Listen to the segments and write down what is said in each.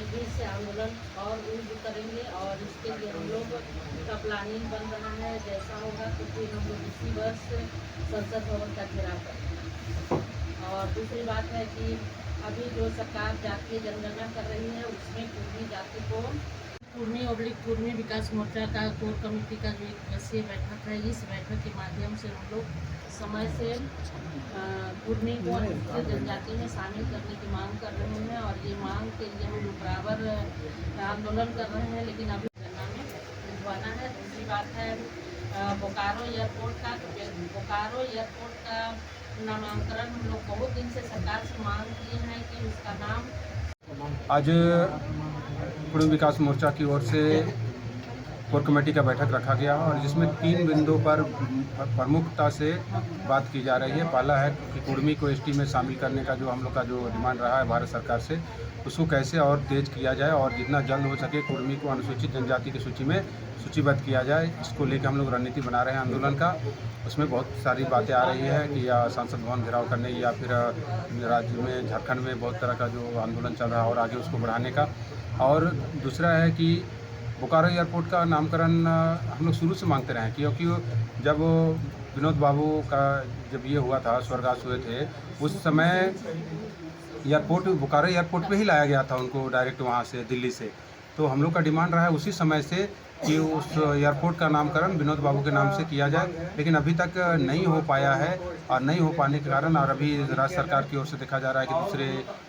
भी इससे आंदोलन और उग्र करेंगे और इसके लिए हम लोग का प्लानिंग बन रहा है। जैसा होगा तो फिर हम लोग इसी वर्ष संसद भवन का घेराव करेंगे। और दूसरी बात है कि अभी जो सरकार जातीय जनगणना कर रही है उसमें कुर्मी जाति को कुर्मी विकास मोर्चा का कोर कमेटी का जो एक दिवसीय बैठक है, इस बैठक के माध्यम से हम लोग समय से कुर्मी को अनुसूचित जनजाति में शामिल करने की मांग कर रहे हैं और ये मांग के लिए हम लोग बराबर आंदोलन कर रहे हैं, लेकिन अभी गणना में भिजवाना है। दूसरी बात है बोकारो एयरपोर्ट का नामांकन हम लोग बहुत दिन से सरकार से मांग किए हैं कि उसका नाम आज कुर्मी विकास मोर्चा की ओर से कोर कमेटी का बैठक रखा गया और जिसमें 3 बिंदुओं पर प्रमुखता से बात की जा रही है। पहला है कि कुर्मी को एसटी में शामिल करने का जो हम लोग का जो डिमांड रहा है भारत सरकार से, उसको कैसे और तेज किया जाए और जितना जल्द हो सके कुर्मी को अनुसूचित जनजाति की सूची में सूचीबद्ध किया जाए। इसको लेकर हम लोग रणनीति बना रहे हैं आंदोलन का। उसमें बहुत सारी बातें आ रही है कि या संसद भवन घेराव करने या फिर राज्य में झारखंड में बहुत तरह का जो आंदोलन चल रहा है और आगे उसको बढ़ाने का। और दूसरा है कि बोकारो एयरपोर्ट का नामकरण हम लोग शुरू से मांगते रहे हैं, क्योंकि जब विनोद बाबू का जब ये हुआ था, स्वर्गवास हुए थे, उस समय एयरपोर्ट बोकारो एयरपोर्ट पे ही लाया गया था उनको डायरेक्ट वहाँ से दिल्ली से। तो हम लोग का डिमांड रहा है उसी समय से कि उस एयरपोर्ट का नामकरण विनोद बाबू के नाम से किया जाए, लेकिन अभी तक नहीं हो पाया है। और नहीं हो पाने के कारण और अभी राज्य सरकार की ओर से देखा जा रहा है कि दूसरे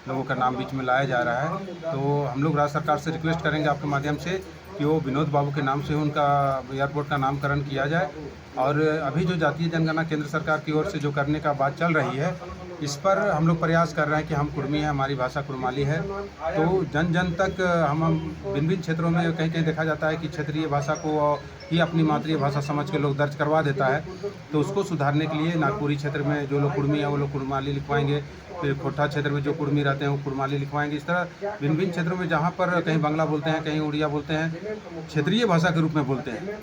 लोगों का नाम बीच में लाया जा रहा है। तो हम लोग राज्य सरकार से रिक्वेस्ट करेंगे आपके माध्यम से कि वो विनोद बाबू के नाम से उनका एयरपोर्ट का नामकरण किया जाए। और अभी जो जातीय जनगणना केंद्र सरकार की ओर से जो करने का बात चल रही है, इस पर हम लोग प्रयास कर रहे हैं कि हम कुर्मी हैं, हमारी भाषा कुर्माली है। तो जन जन तक हम भिन्न क्षेत्रों में कहीं कहीं देखा जाता है कि क्षेत्रीय भाषा को ही अपनी मातृभाषा समझ के लोग दर्ज करवा देता है। तो उसको सुधारने के लिए नागपुरी क्षेत्र में जो लोग कुर्मी हैं वो लोग कुर्माली लिखवाएंगे, फिर खोटा क्षेत्र में जो कुर्मी रहते हैं वो कुर्माली लिखवाएंगे। इस तरह भिन्न भिन्न क्षेत्रों में जहाँ पर कहीं बांग्ला बोलते हैं, कहीं उड़िया बोलते हैं, क्षेत्रीय भाषा के रूप में बोलते हैं,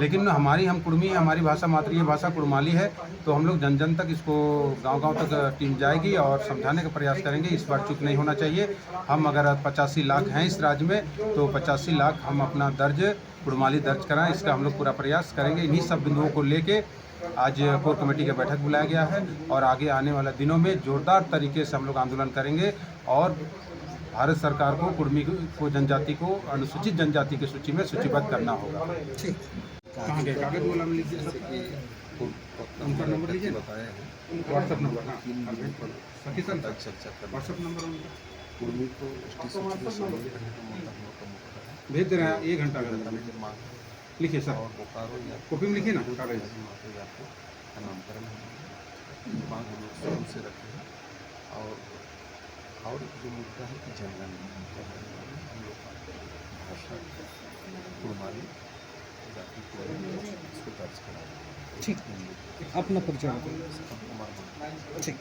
लेकिन हम कुर्मी हैं, हमारी भाषा मातृ भाषा कुर्माली है। तो हम लोग जन जन तक इसको गांव-गांव तक टीम जाएगी और समझाने का प्रयास करेंगे। इस बार चूक नहीं होना चाहिए। हम अगर 85 लाख हैं इस राज्य में तो 85 लाख हम अपना दर्ज कुर्माली दर्ज कराएं, इसका हम लोग पूरा प्रयास करेंगे। इन्हीं सब बिंदुओं को लेके आज कोर कमेटी का बैठक बुलाया गया है और आगे आने वाले दिनों में जोरदार तरीके से हम लोग आंदोलन करेंगे और भारत सरकार को कुर्मी को जनजाति को अनुसूचित जनजाति की सूची में सूचीबद्ध करना होगा। ठीक, कहाँ गए कागज वाला में लीजिए, उनका नंबर लीजिए, व्हाट्सएप नंबर। हाँ, व्हाट्सएप नंबर उनका कुर्मी को एसटी सूची में शामिल करने का मुद्दा हम लोग का मुद्दा है। भेज दे रहे हैं, 1 घंटा का लिखिए सर, और बोकारो या कॉपी में लिखिए ना कागज। का नामकरण मांग हम लोग शुरू से रखे हैं। और एक जो मुद्दा है कि जनगणना हम लोग का भाषा कुर्माली जाति को इसको दर्ज करा। ठीक, अपना परिचय बताइए। कुमार ठीक।